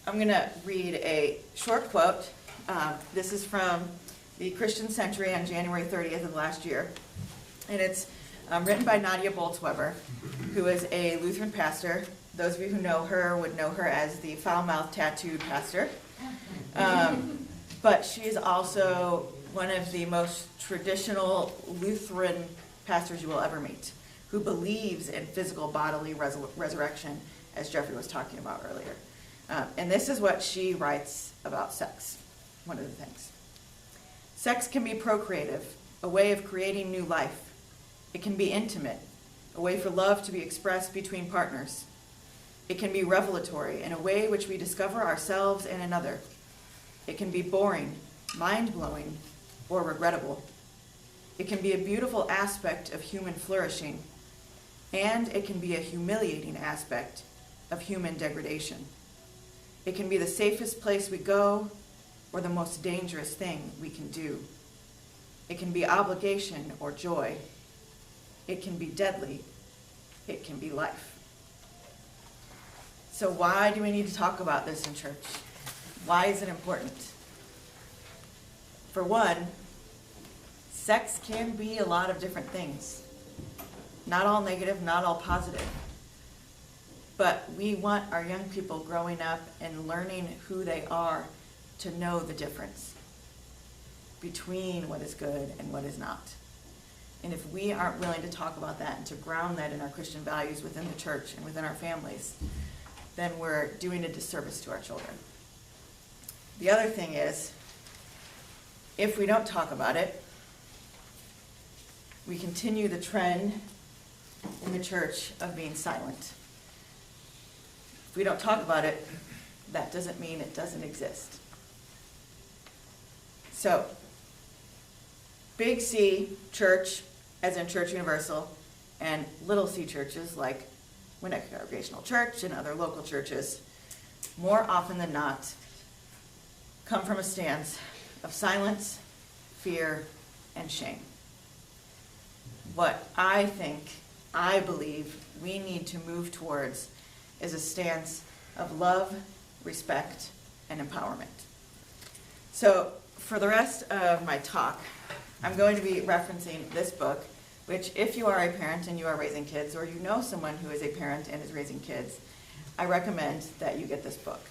S7: I'm going to read a short quote. This is from the Christian Century on January 30th of last year. And it's written by Nadia Bolz-Weber, who is a Lutheran pastor. Those of you who know her would know her as the foul-mouthed tattooed pastor. But she is also one of the most traditional Lutheran pastors you will ever meet, who believes in physical bodily resurrection, as Jeffrey was talking about earlier. And this is what she writes about sex, one of the things. Sex can be procreative, a way of creating new life. It can be intimate, a way for love to be expressed between partners. It can be revelatory, in a way which we discover ourselves and another. It can be boring, mind-blowing, or regrettable. It can be a beautiful aspect of human flourishing, and it can be a humiliating aspect of human degradation. It can be the safest place we go, or the most dangerous thing we can do. It can be obligation or joy. It can be deadly. It can be life. So why do we need to talk about this in church? Why is it important? For one, sex can be a lot of different things. Not all negative, not all positive. But we want our young people growing up and learning who they are to know the difference between what is good and what is not. And if we aren't willing to talk about that and to ground that in our Christian values within the church and within our families, then we're doing a disservice to our children. The other thing is, if we don't talk about it, we continue the trend in the church of being silent. If we don't talk about it, that doesn't mean it doesn't exist. So, big C church, as in Church Universal, and little c churches like Winnetka Congregational Church and other local churches, more often than not, come from a stance of silence, fear, and shame. What I believe we need to move towards is a stance of love, respect, and empowerment. So for the rest of my talk, I'm going to be referencing this book, which if you are a parent and you are raising kids, or you know someone who is a parent and is raising kids, I recommend that you get this book.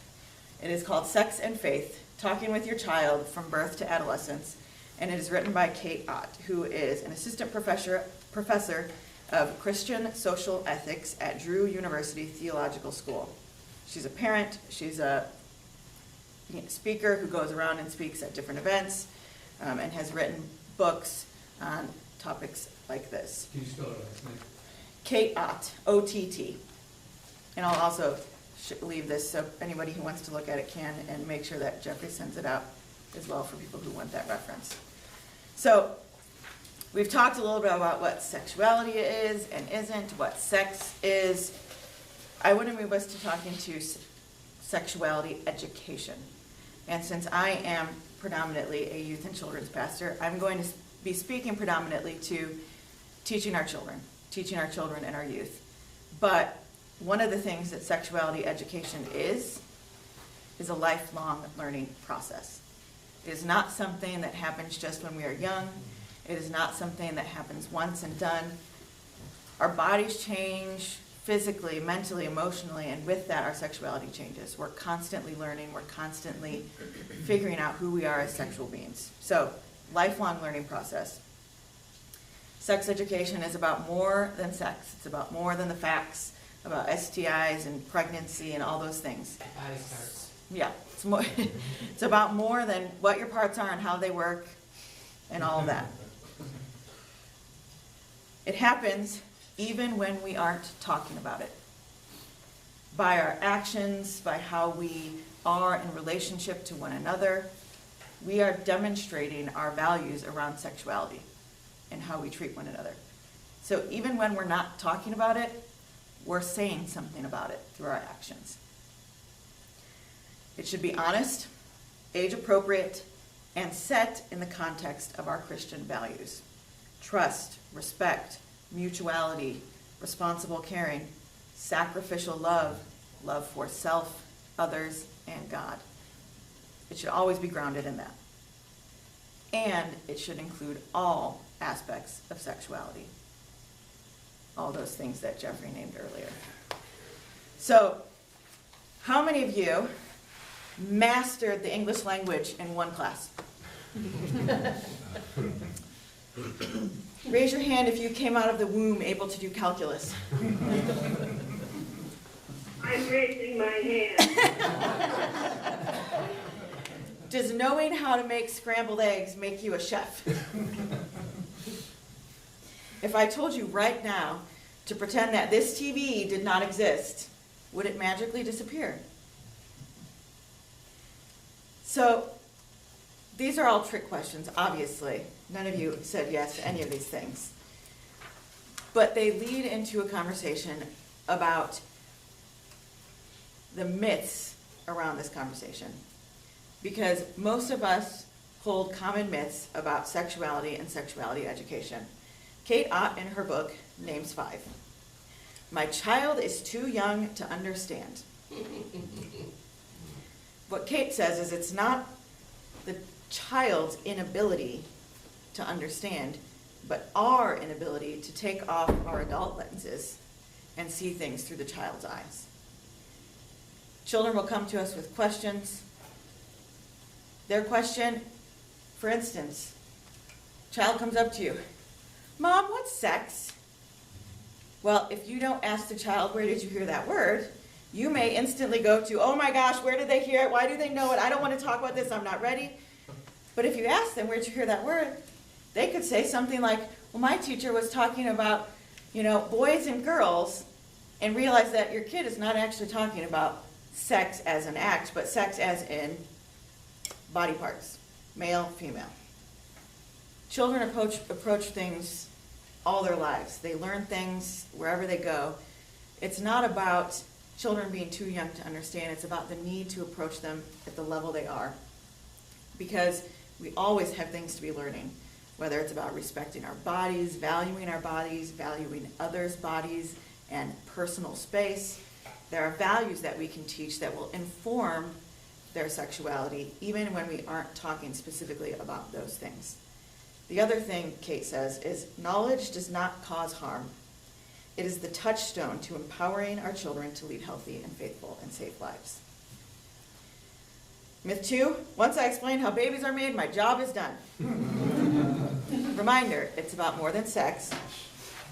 S7: It is called Sex and Faith, Talking with Your Child from Birth to Adolescence, and it is written by Kate Ott, who is an assistant professor of Christian social ethics at Drew University Theological School. She's a parent, she's a speaker who goes around and speaks at different events, and has written books on topics like this.
S16: Can you spell it out, Mike?
S7: Kate Ott, O-T-T. And I'll also leave this so anybody who wants to look at it can, and make sure that Jeffrey sends it out as well for people who want that reference. So we've talked a little bit about what sexuality is and isn't, what sex is. I want to move us to talking to sexuality education. And since I am predominantly a youth and children's pastor, I'm going to be speaking predominantly to teaching our children and our youth. But one of the things that sexuality education is a lifelong learning process. It is not something that happens just when we are young. It is not something that happens once and done. Our bodies change physically, mentally, emotionally, and with that our sexuality changes. We're constantly learning, we're constantly figuring out who we are as sexual beings. So, lifelong learning process. Sex education is about more than sex. It's about more than the facts about STIs and pregnancy and all those things.
S6: Body parts.
S7: Yeah, it's more. It's about more than what your parts are and how they work and all of that. It happens even when we aren't talking about it. By our actions, by how we are in relationship to one another, we are demonstrating our values around sexuality and how we treat one another. So even when we're not talking about it, we're saying something about it through our actions. It should be honest, age appropriate, and set in the context of our Christian values. Trust, respect, mutuality, responsible caring, sacrificial love, love for self, others, and God. It should always be grounded in that. And it should include all aspects of sexuality. All those things that Jeffrey named earlier. So, how many of you mastered the English language in one class? Raise your hand if you came out of the womb able to do calculus.
S4: I'm raising my hand.
S7: Does knowing how to make scrambled eggs make you a chef? If I told you right now to pretend that this TV did not exist, would it magically disappear? So, these are all trick questions, obviously. None of you said yes to any of these things. But they lead into a conversation about the myths around this conversation. Because most of us hold common myths about sexuality and sexuality education. Kate Ott, in her book, names 5. My child is too young to understand. What Kate says is it's not the child's inability to understand, but our inability to take off our adult lenses and see things through the child's eyes. Children will come to us with questions. Their question, for instance, child comes up to you, Mom, what's sex? Well, if you don't ask the child, where did you hear that word? You may instantly go to, oh my gosh, where did they hear it? Why do they know it? I don't want to talk about this. I'm not ready. But if you ask them, where did you hear that word? They could say something like, well, my teacher was talking about, boys and girls, and realize that your kid is not actually talking about sex as an act, but sex as in body parts, male, female. Children approach things all their lives. They learn things wherever they go. It's not about children being too young to understand. It's about the need to approach them at the level they are. Because we always have things to be learning, whether it's about respecting our bodies, valuing others' bodies, and personal space. There are values that we can teach that will inform their sexuality, even when we aren't talking specifically about those things. The other thing Kate says is knowledge does not cause harm. It is the touchstone to empowering our children to lead healthy and faithful and safe lives. Myth 2, once I explain how babies are made, my job is done. Reminder, it's about more than sex.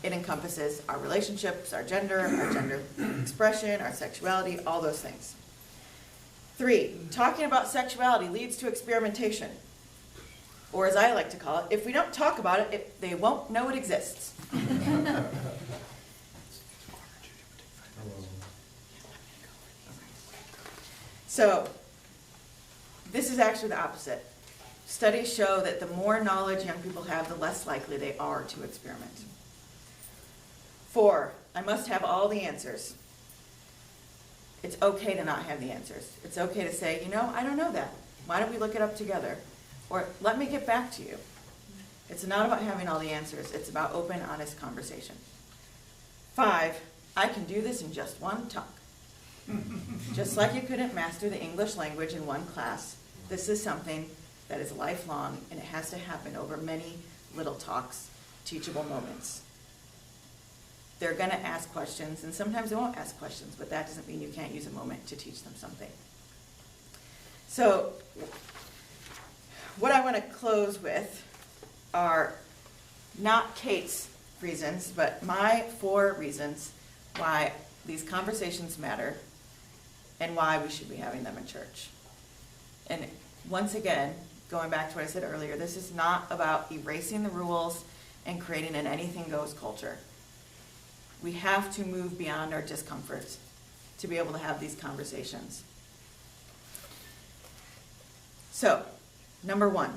S7: It encompasses our relationships, our gender expression, our sexuality, all those things. 3, talking about sexuality leads to experimentation. Or as I like to call it, if we don't talk about it, they won't know it exists. So, this is actually the opposite. Studies show that the more knowledge young people have, the less likely they are to experiment. 4, I must have all the answers. It's okay to not have the answers. It's okay to say, I don't know that. Why don't we look it up together? Or let me get back to you. It's not about having all the answers. It's about open, honest conversation. 5, I can do this in just one talk. Just like you couldn't master the English language in one class, this is something that is lifelong, and it has to happen over many little talks, teachable moments. They're going to ask questions, and sometimes they won't ask questions, but that doesn't mean you can't use a moment to teach them something. So, what I want to close with are not Kate's reasons, but my 4 reasons why these conversations matter and why we should be having them in church. And once again, going back to what I said earlier, this is not about erasing the rules and creating an anything goes culture. We have to move beyond our discomforts to be able to have these conversations. So, number 1,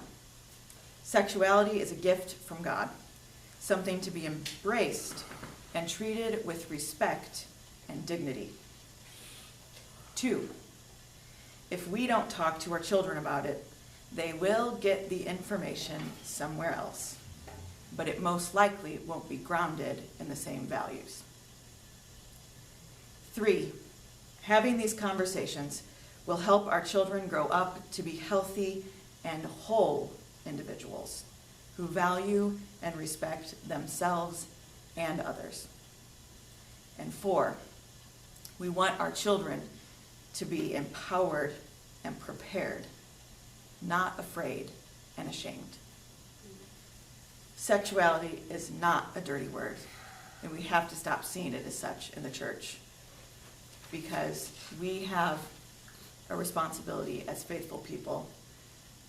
S7: sexuality is a gift from God, something to be embraced and treated with respect and dignity. 2, if we don't talk to our children about it, they will get the information somewhere else, but it most likely won't be grounded in the same values. 3, having these conversations will help our children grow up to be healthy and whole individuals who value and respect themselves and others. And 4, we want our children to be empowered and prepared, not afraid and ashamed. Sexuality is not a dirty word, and we have to stop seeing it as such in the church, because we have a responsibility as faithful people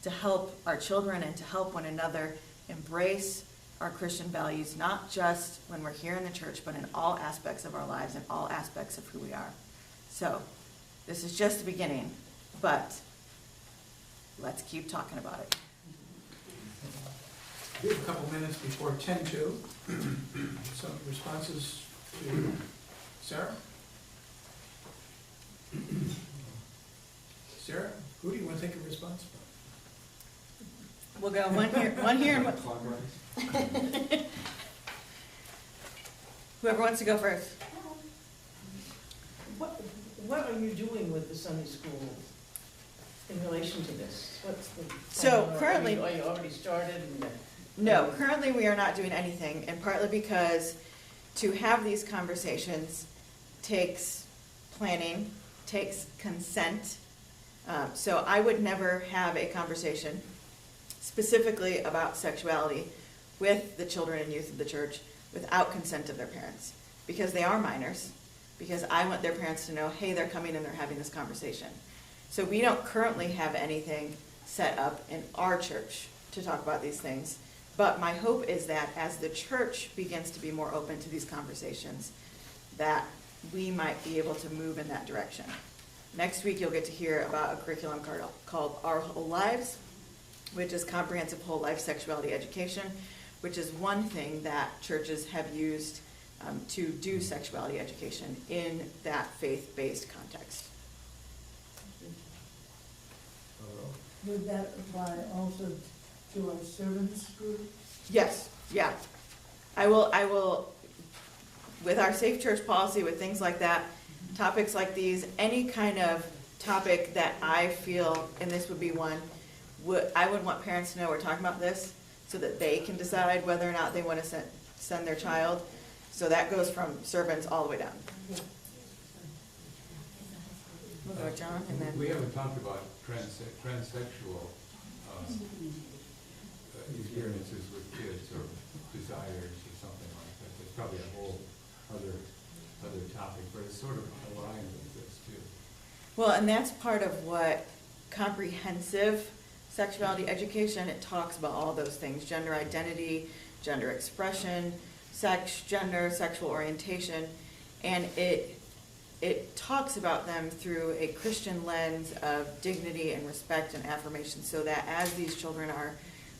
S7: to help our children and to help one another embrace our Christian values, not just when we're here in the church, but in all aspects of our lives and all aspects of who we are. So, this is just the beginning, but let's keep talking about it.
S1: We have a couple minutes before 10:02. Some responses to Sarah? Sarah, who do you want to take a response from?
S7: We'll go one here, and one. Whoever wants to go first.
S3: What are you doing with the Sunday school in relation to this? What's the plan?
S7: So currently,
S3: Are you already started?
S7: No, currently we are not doing anything, and partly because to have these conversations takes planning, takes consent. So I would never have a conversation specifically about sexuality with the children and youth of the church without consent of their parents, because they are minors, because I want their parents to know, hey, they're coming and they're having this conversation. So we don't currently have anything set up in our church to talk about these things, but my hope is that as the church begins to be more open to these conversations, that we might be able to move in that direction. Next week, you'll get to hear about a curriculum called Our Whole Lives, which is comprehensive whole life sexuality education, which is one thing that churches have used to do sexuality education in that faith-based context.
S19: Would that apply also to our servants group?
S7: Yes, yeah. I will, with our safe church policy, with things like that, topics like these, any kind of topic that I feel, and this would be one, I would want parents to know we're talking about this so that they can decide whether or not they want to send their child. So that goes from servants all the way down. We'll go John, and then
S5: we haven't talked about transsexual experiences with kids or desires or something like that. There's probably a whole other topic, but it's sort of aligned with this too.
S7: Well, and that's part of what comprehensive sexuality education, it talks about all those things: gender identity, gender expression, sex, gender, sexual orientation, and it talks about them through a Christian lens of dignity and respect and affirmation, so that as these children are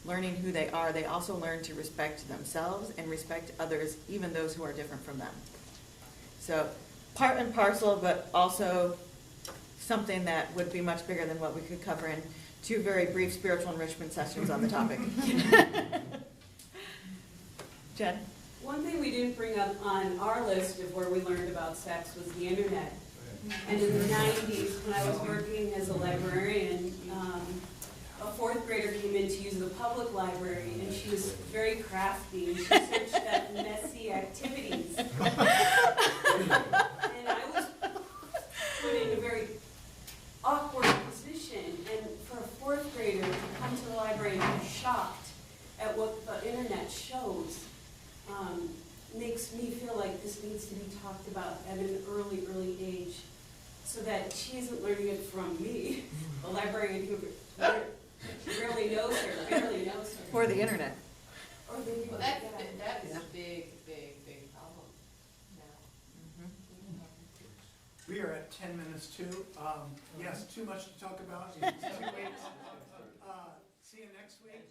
S7: learning who they are, they also learn to respect themselves and respect others, even those who are different from them. So part and parcel, but also something that would be much bigger than what we could cover in 2 very brief spiritual enrichment sessions on the topic. Jen?
S20: One thing we didn't bring up on our list of where we learned about sex was the internet. And in the 90s, when I was working as a librarian, a 4th grader came in to use the public library, and she was very crafty, and she searched up messy activities. And I was put in a very awkward position, and for a 4th grader to come to the library and be shocked at what the internet shows makes me feel like this needs to be talked about at an early age, so that she isn't learning it from me, the librarian who barely knows her.
S7: Or the internet.
S20: Or the
S17: Well, that is a big problem now.
S1: We are at 10 minutes to. Yes, too much to talk about in 2 weeks. See you next week.